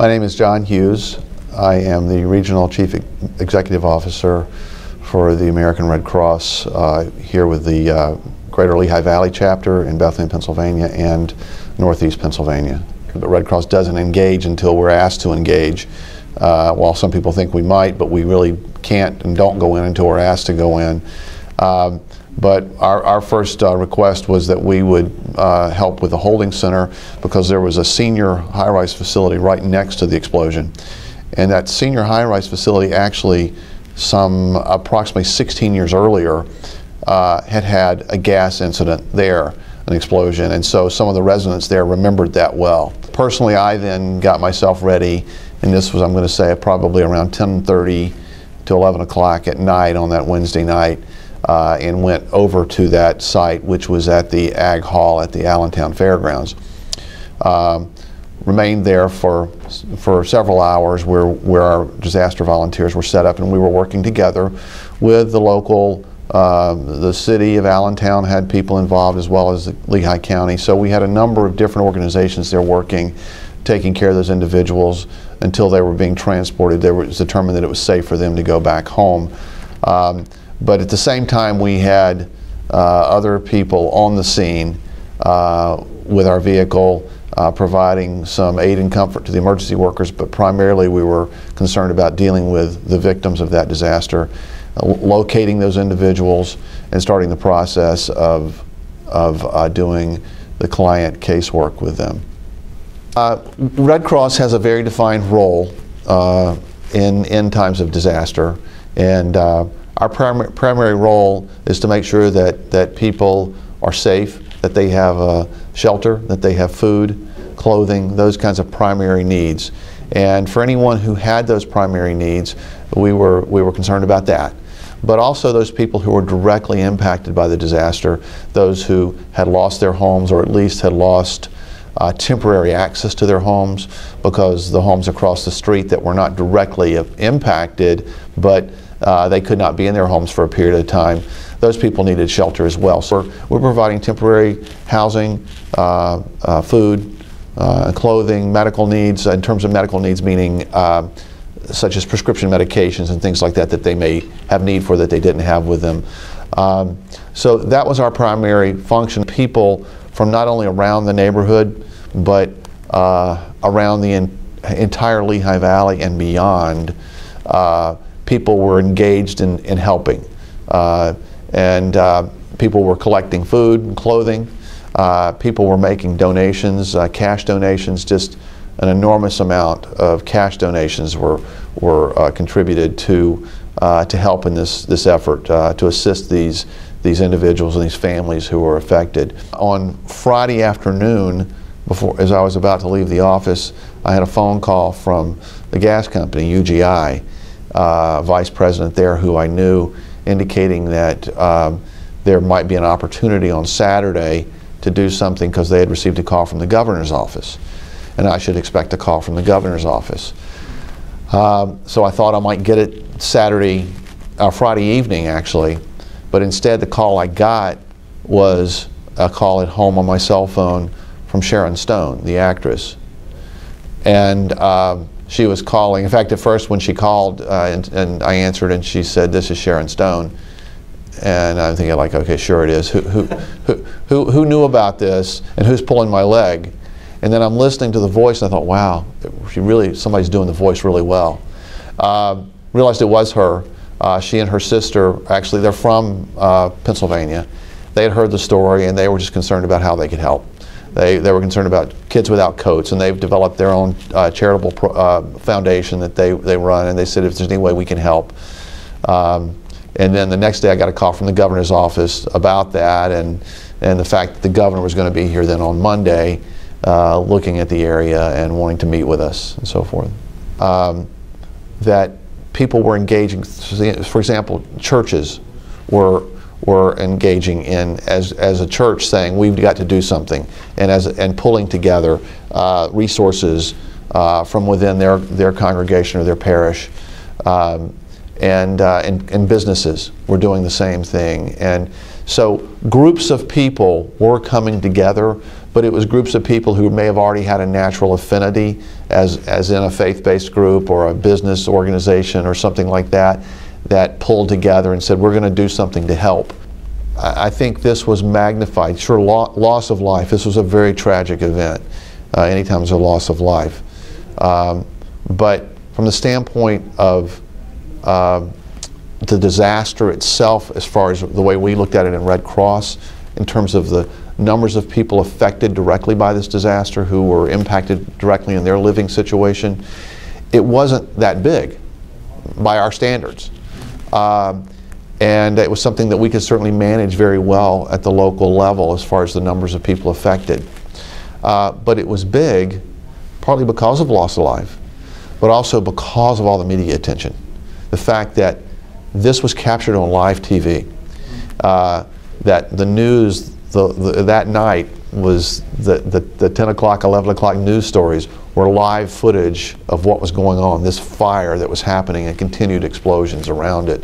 My name is John Hughes. I am the Regional Chief Executive Officer for the American Red Cross here with the Greater Lehigh Valley chapter in Bethlehem, Pennsylvania and Northeast Pennsylvania. The Red Cross doesn't engage until we're asked to engage. While some people think we might, but we really can't and don't go in until we're asked to go in. But our first request was that we would help with the holding center because there was a senior high-rise facility right next to the explosion. And that senior high-rise facility actually, approximately 16 years earlier, had a gas incident there, an explosion. And so some of the residents there remembered that well. Personally, I then got myself ready, and this was, I'm going to say, probably around 10:30 to 11 o'clock at night on that Wednesday night, and went over to that site, which was at the Ag Hall at the Allentown Fairgrounds. Remained there for several hours where our disaster volunteers were set up, and we were working together with the local, the city of Allentown had people involved as well as the Lehigh County. So we had a number of different organizations there working, taking care of those individuals until they were being transported. It was determined that it was safe for them to go back home. But at the same time, we had other people on the scene with our vehicle, providing some aid and comfort to the emergency workers, but primarily we were concerned about dealing with the victims of that disaster, locating those individuals and starting the process of doing the client casework with them. Red Cross has a very defined role in times of disaster, and our primary role is to make sure that people are safe, that they have a shelter, that they have food, clothing, those kinds of primary needs. And for anyone who had those primary needs, we were concerned about that. But also those people who were directly impacted by the disaster, those who had lost their homes or at least had lost temporary access to their homes because the homes across the street that were not directly impacted, but they could not be in their homes for a period of time. Those people needed shelter as well. So we're providing temporary housing, food, clothing, medical needs. In terms of medical needs, meaning such as prescription medications and things like that that they may have need for that they didn't have with them. So that was our primary function. People from not only around the neighborhood, but around the entire Lehigh Valley and beyond, people were engaged in helping. People were collecting food and clothing. People were making donations, cash donations. Just an enormous amount of cash donations were contributed to help in this effort to assist these individuals and these families who were affected. On Friday afternoon, as I was about to leave the office, I had a phone call from the gas company, UGI, vice president there who I knew, indicating that there might be an opportunity on Saturday to do something because they had received a call from the governor's office, and I should expect a call from the governor's office. So I thought I might get it Friday evening actually, but instead the call I got was a call at home on my cell phone from Sharon Stone, the actress. And she was calling. In fact, at first when she called and I answered, and she said, "This is Sharon Stone." And I'm thinking, like, okay, sure it is. Who knew about this, and who's pulling my leg? And then I'm listening to the voice, and I thought, wow, somebody's doing the voice really well. Realized it was her. She and her sister, actually, they're from Pennsylvania. They had heard the story, and they were just concerned about how they could help. They were concerned about kids without coats, and they've developed their own charitable foundation that they run, and they said if there's any way we can help. And then the next day I got a call from the governor's office about that, and the fact that the governor was going to be here then on Monday looking at the area and wanting to meet with us and so forth. That people were engaging, for example, churches were engaging in as a church, saying we've got to do something, and pulling together resources from within their congregation or their parish, and businesses were doing the same thing. And so groups of people were coming together, but it was groups of people who may have already had a natural affinity as in a faith-based group or a business organization or something like that, that pulled together and said, we're going to do something to help. I think this was magnified. Sure, loss of life. This was a very tragic event. Anytime there's a loss of life. But from the standpoint of the disaster itself, as far as the way we looked at it in Red Cross, in terms of the numbers of people affected directly by this disaster who were impacted directly in their living situation, it wasn't that big by our standards. And it was something that we could certainly manage very well at the local level as far as the numbers of people affected. But it was big, partly because of loss of life, but also because of all the media attention. The fact that this was captured on live TV, that the news that night was the 10 o'clock, 11 o'clock news stories were live footage of what was going on, this fire that was happening and continued explosions around it.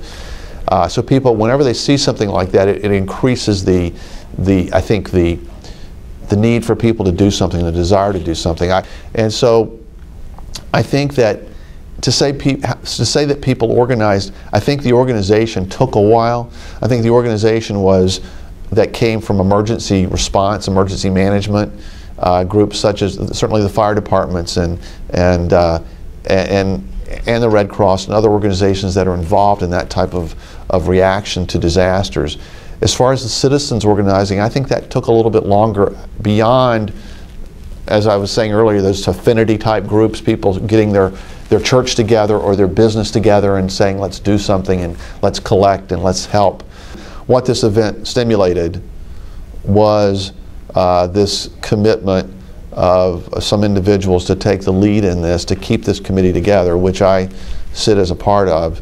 So people, whenever they see something like that, it increases I think the need for people to do something, the desire to do something. And so I think that to say that people organized, I think the organization took a while. I think the organization that came from emergency response, emergency management groups such as certainly the fire departments and the Red Cross and other organizations that are involved in that type of reaction to disasters. As far as the citizens organizing, I think that took a little bit longer beyond, as I was saying earlier, those affinity type groups, people getting their church together or their business together and saying, let's do something and let's collect and let's help. What this event stimulated was this commitment of some individuals to take the lead in this, to keep this committee together, which I sit as a part of,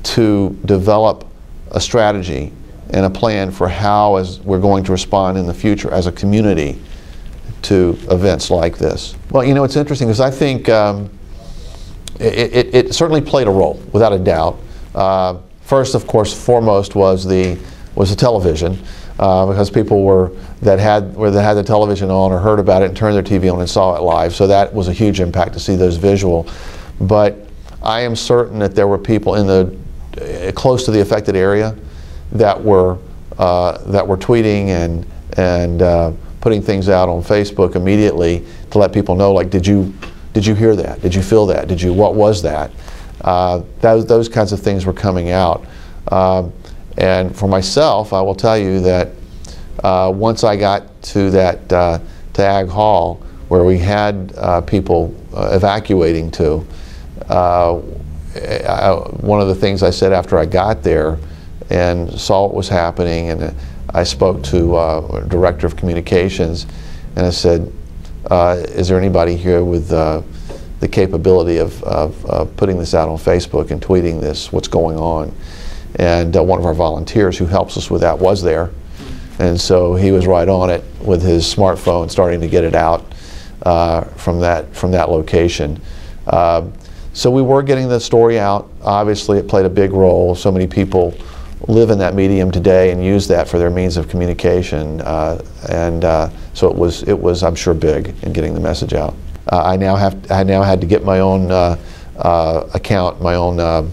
to develop a strategy and a plan for how we're going to respond in the future as a community to events like this. Well, you know, it's interesting because I think it certainly played a role, without a doubt. First, of course, foremost was the television, because people that had the television on or heard about it and turned their TV on and saw it live. So that was a huge impact to see those visual. But I am certain that there were people close to the affected area that were tweeting and putting things out on Facebook immediately to let people know, like, did you hear that? Did you feel that? What was that? Those kinds of things were coming out. And for myself, I will tell you that once I got to to Ag Hall, where we had people evacuating to, one of the things I said after I got there and saw what was happening, and I spoke to Director of Communications, and I said, is there anybody here with the capability of putting this out on Facebook and tweeting this, what's going on? And one of our volunteers who helps us with that was there. And so he was right on it with his smartphone, starting to get it out from that location. So we were getting the story out. Obviously, it played a big role. So many people live in that medium today and use that for their means of communication. So it was, I'm sure, big in getting the message out. I now had to get my own account, my own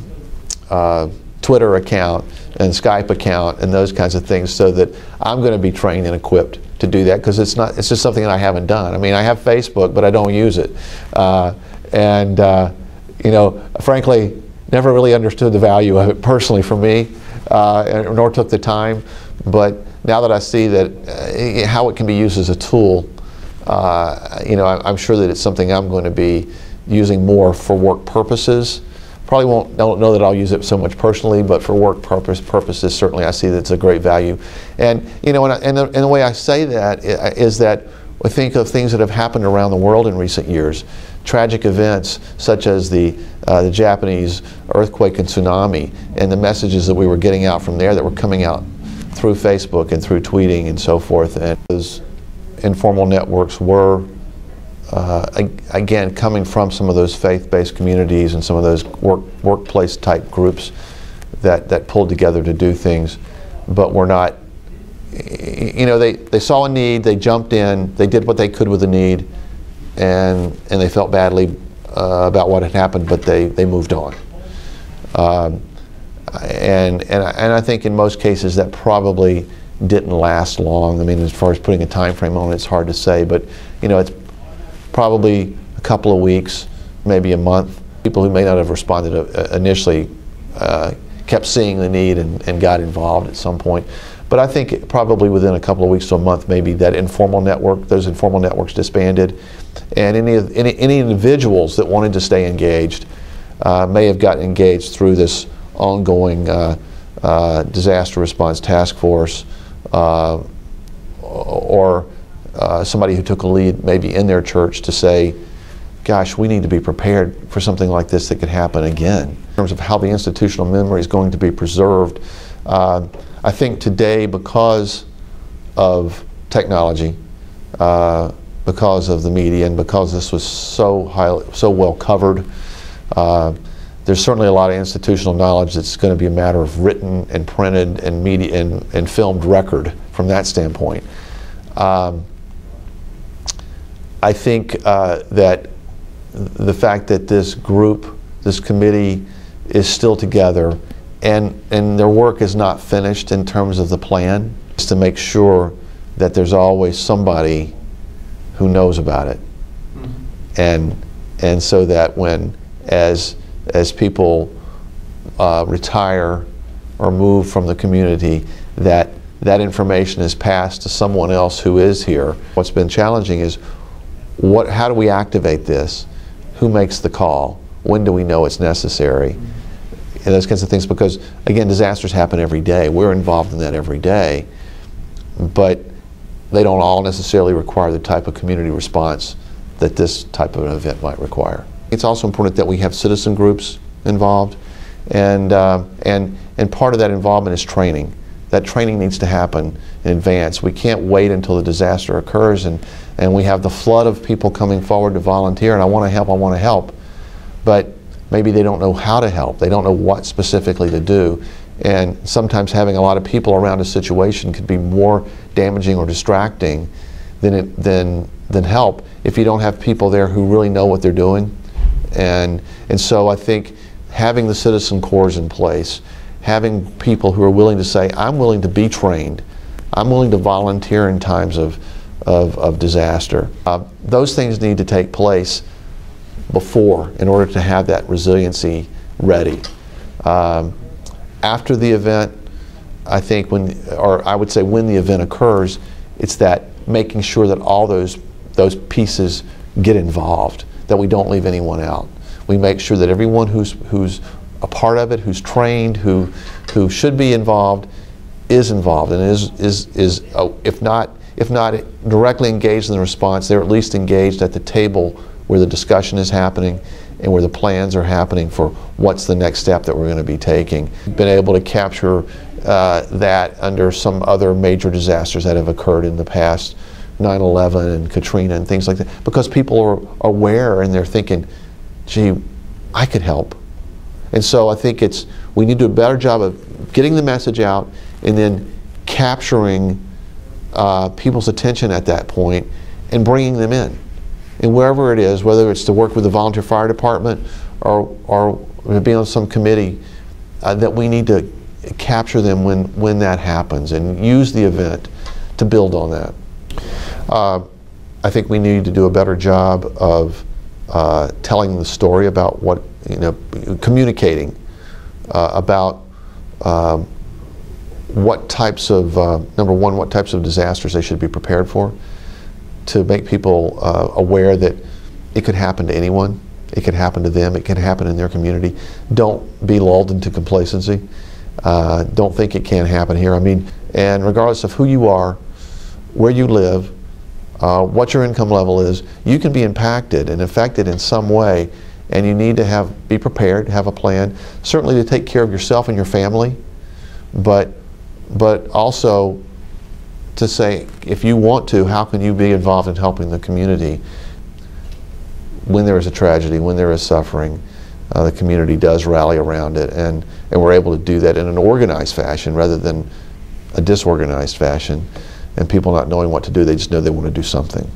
Twitter account and Skype account and those kinds of things, so that I'm going to be trained and equipped to do that, because it's just something that I haven't done. I mean, I have Facebook, but I don't use it. You know, frankly, never really understood the value of it personally for me, nor took the time. But now that I see that how it can be used as a tool, you know, I'm sure that it's something I'm going to be using more for work purposes. Probably don't know that I'll use it so much personally, but for work purposes, certainly I see that it's a great value. And you know, and the way I say that is that I think of things that have happened around the world in recent years, tragic events such as the Japanese earthquake and tsunami, and the messages that we were getting out from there that were coming out through Facebook and through tweeting and so forth. And those informal networks were again, coming from some of those faith-based communities and some of those workplace type groups that pulled together to do things, but were not, you know, they saw a need, they jumped in, they did what they could with the need, and they felt badly about what had happened, but they moved on. And I think in most cases that probably didn't last long. I mean, as far as putting a time frame on it, it's hard to say, but you know, it's probably a couple of weeks, maybe a month. People who may not have responded initially kept seeing the need and got involved at some point. But I think probably within a couple of weeks to a month, maybe that informal network, those informal networks disbanded, and any individuals that wanted to stay engaged may have gotten engaged through this ongoing disaster response task force, or somebody who took a lead maybe in their church to say, gosh, we need to be prepared for something like this that could happen again. In terms of how the institutional memory is going to be preserved, I think today, because of technology, because of the media, and because this was so well covered, there's certainly a lot of institutional knowledge that's going to be a matter of written and printed and media and filmed record from that standpoint. I think that the fact that this group, this committee, is still together and their work is not finished in terms of the plan, is to make sure that there's always somebody who knows about it. Mm-hmm. And so that when, as people retire or move from the community, that information is passed to someone else who is here. What's been challenging is how do we activate this? Who makes the call? When do we know it's necessary? And those kinds of things, because again, disasters happen every day. We're involved in that every day, but they don't all necessarily require the type of community response that this type of an event might require. It's also important that we have citizen groups involved, and part of that involvement is training. That training needs to happen in advance. We can't wait until the disaster occurs and we have the flood of people coming forward to volunteer, and I want to help, but maybe they don't know how to help. They don't know what specifically to do, and sometimes having a lot of people around a situation could be more damaging or distracting than help if you don't have people there who really know what they're doing. And so I think having the citizen corps in place, having people who are willing to say, I'm willing to be trained, I'm willing to volunteer in times of disaster. Those things need to take place before, in order to have that resiliency ready. After the event, I think I would say when the event occurs, it's that making sure that all those pieces get involved, that we don't leave anyone out. We make sure that everyone who's a part of it, who's trained, who should be involved, is involved, and is if not directly engaged in the response, they're at least engaged at the table where the discussion is happening and where the plans are happening for what's the next step that we're going to be taking. We've been able to capture that under some other major disasters that have occurred in the past, 9/11 and Katrina and things like that, because people are aware and they're thinking, gee, I could help. And so I think we need to do a better job of getting the message out and then capturing people's attention at that point and bringing them in. And wherever it is, whether it's to work with the volunteer fire department or be on some committee, that we need to capture them when that happens and use the event to build on that. I think we need to do a better job of telling the story about what, communicating about what types of, number one, what types of disasters they should be prepared for, to make people aware that it could happen to anyone, it could happen to them, it can happen in their community. Don't be lulled into complacency. Don't think it can't happen here. I mean, and regardless of who you are, where you live, what your income level is, you can be impacted and affected in some way, and you need to be prepared, have a plan, certainly to take care of yourself and your family, but also to say, if you want to, how can you be involved in helping the community when there is a tragedy, when there is suffering? The community does rally around it, and we're able to do that in an organized fashion rather than a disorganized fashion, and people not knowing what to do. They just know they want to do something.